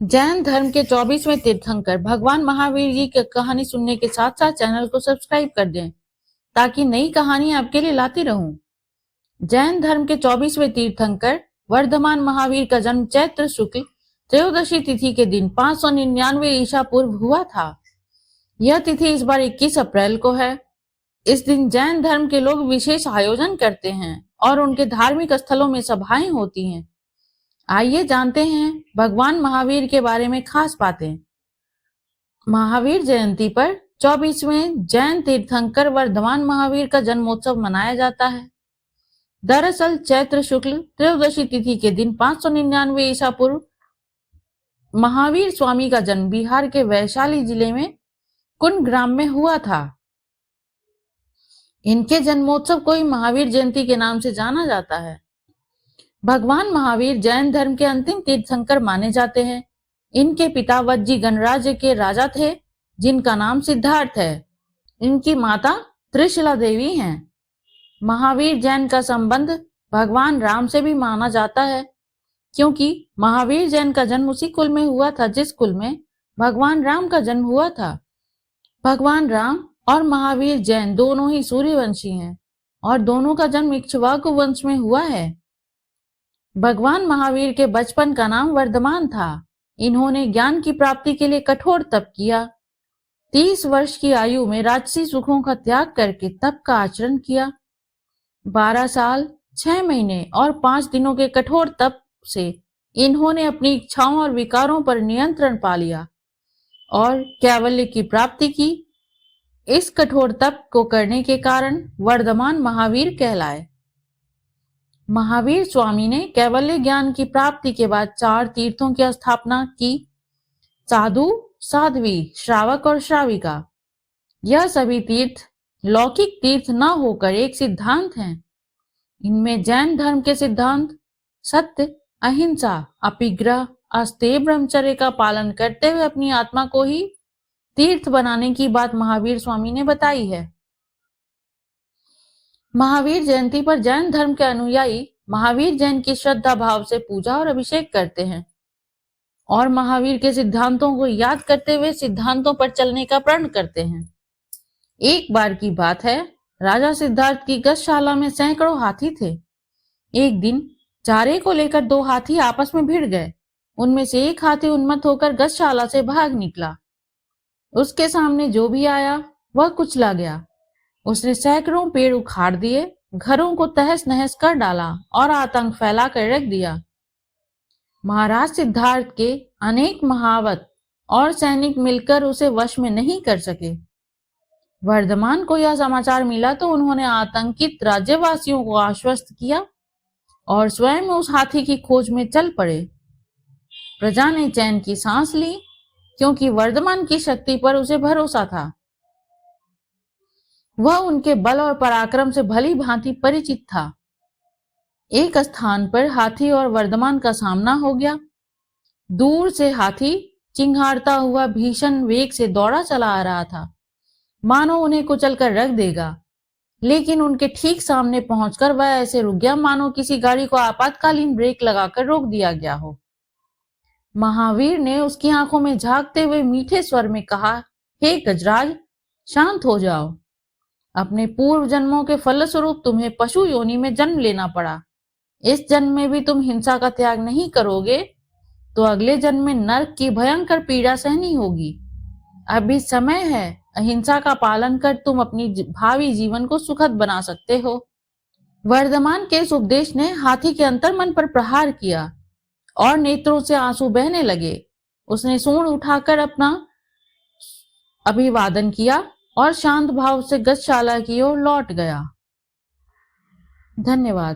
जैन धर्म के 24वें तीर्थंकर भगवान महावीर जी की कहानी सुनने के साथ साथ चैनल को सब्सक्राइब कर दें ताकि नई कहानी आपके लिए लाती रहूं। जैन धर्म के 24वें तीर्थंकर वर्धमान महावीर का जन्म चैत्र शुक्ल त्रयोदशी तिथि के दिन 599 ईसा पूर्व हुआ था। यह तिथि इस बार 21 अप्रैल को है। इस दिन जैन धर्म के लोग विशेष आयोजन करते हैं और उनके धार्मिक स्थलों में सभाएं होती हैं। आइए जानते हैं भगवान महावीर के बारे में खास बातें। महावीर जयंती पर 24वें जैन तीर्थंकर वर्धमान महावीर का जन्मोत्सव मनाया जाता है। दरअसल चैत्र शुक्ल त्रयोदशी तिथि के दिन 599 ईसा पूर्व महावीर स्वामी का जन्म बिहार के वैशाली जिले में कुंड ग्राम में हुआ था। इनके जन्मोत्सव को ही महावीर जयंती के नाम से जाना जाता है। भगवान महावीर जैन धर्म के अंतिम तीर्थंकर माने जाते हैं। इनके पिता वज्जी गणराज्य के राजा थे जिनका नाम सिद्धार्थ है। इनकी माता त्रिशला देवी हैं। महावीर जैन का संबंध भगवान राम से भी माना जाता है क्योंकि महावीर जैन का जन्म उसी कुल में हुआ था जिस कुल में भगवान राम का जन्म हुआ था। भगवान राम और महावीर जैन दोनों ही सूर्यवंशी हैं और दोनों का जन्म इक्ष्वाकु वंश में हुआ है। भगवान महावीर के बचपन का नाम वर्धमान था। इन्होंने ज्ञान की प्राप्ति के लिए कठोर तप किया। 30 वर्ष की आयु में राजसी सुखों का त्याग करके तप का आचरण किया। 12 साल 6 महीने और 5 दिनों के कठोर तप से इन्होंने अपनी इच्छाओं और विकारों पर नियंत्रण पा लिया और कैवल्य की प्राप्ति की। इस कठोर तप को करने के कारण वर्धमान महावीर कहलाए। महावीर स्वामी ने कैवल्य ज्ञान की प्राप्ति के बाद 4 तीर्थों की स्थापना की: साधु, साध्वी, श्रावक और श्राविका। यह सभी तीर्थ लौकिक तीर्थ न होकर एक सिद्धांत हैं। इनमें जैन धर्म के सिद्धांत सत्य, अहिंसा, अपिग्रह, अस्तेय ब्रह्मचर्य का पालन करते हुए अपनी आत्मा को ही तीर्थ बनाने की बात महावीर स्वामी ने बताई है। महावीर जयंती पर जैन धर्म के अनुयायी महावीर जैन की श्रद्धा भाव से पूजा और अभिषेक करते हैं और महावीर के सिद्धांतों को याद करते हुए सिद्धांतों पर चलने का प्रण करते हैं। एक बार की बात है, राजा सिद्धार्थ की गजशाला में सैकड़ों हाथी थे। एक दिन चारे को लेकर 2 हाथी आपस में भिड़ गए। उनमें से एक हाथी उन्मत्त होकर गजशाला से भाग निकला। उसके सामने जो भी आया वह कुचला गया। उसने सैकड़ों पेड़ उखाड़ दिए, घरों को तहस नहस कर डाला और आतंक फैला कर रख दिया। महाराज सिद्धार्थ के अनेक महावत और सैनिक मिलकर उसे वश में नहीं कर सके। वर्धमान को यह समाचार मिला तो उन्होंने आतंकित राज्यवासियों को आश्वस्त किया और स्वयं उस हाथी की खोज में चल पड़े। प्रजा ने चैन की सांस ली क्योंकि वर्धमान की शक्ति पर उसे भरोसा था। वह उनके बल और पराक्रम से भली भांति परिचित था। एक स्थान पर हाथी और वर्धमान का सामना हो गया। दूर से हाथी चिंघाड़ता हुआ भीषण वेग से दौड़ा चला आ रहा था, मानो उन्हें कुचलकर रख देगा। लेकिन उनके ठीक सामने पहुंचकर वह ऐसे रुक गया मानो किसी गाड़ी को आपातकालीन ब्रेक लगाकर रोक दिया गया हो। महावीर ने उसकी आंखों में झांकते हुए मीठे स्वर में कहा, हे गजराज, शांत हो जाओ। अपने पूर्व जन्मों के फलस्वरूप तुम्हें पशु योनि में जन्म लेना पड़ा। इस जन्म में भी तुम हिंसा का त्याग नहीं करोगे तो अगले जन्म में नरक की भयंकर पीड़ा सहनी होगी। अभी समय है, अहिंसा का पालन कर तुम अपनी भावी जीवन को सुखद बना सकते हो। वर्धमान के इस उपदेश ने हाथी के अंतर्मन पर प्रहार किया और नेत्रों से आंसू बहने लगे। उसने सूंड उठाकर अपना अभिवादन किया और शांत भाव से गजशाला की ओर लौट गया। धन्यवाद।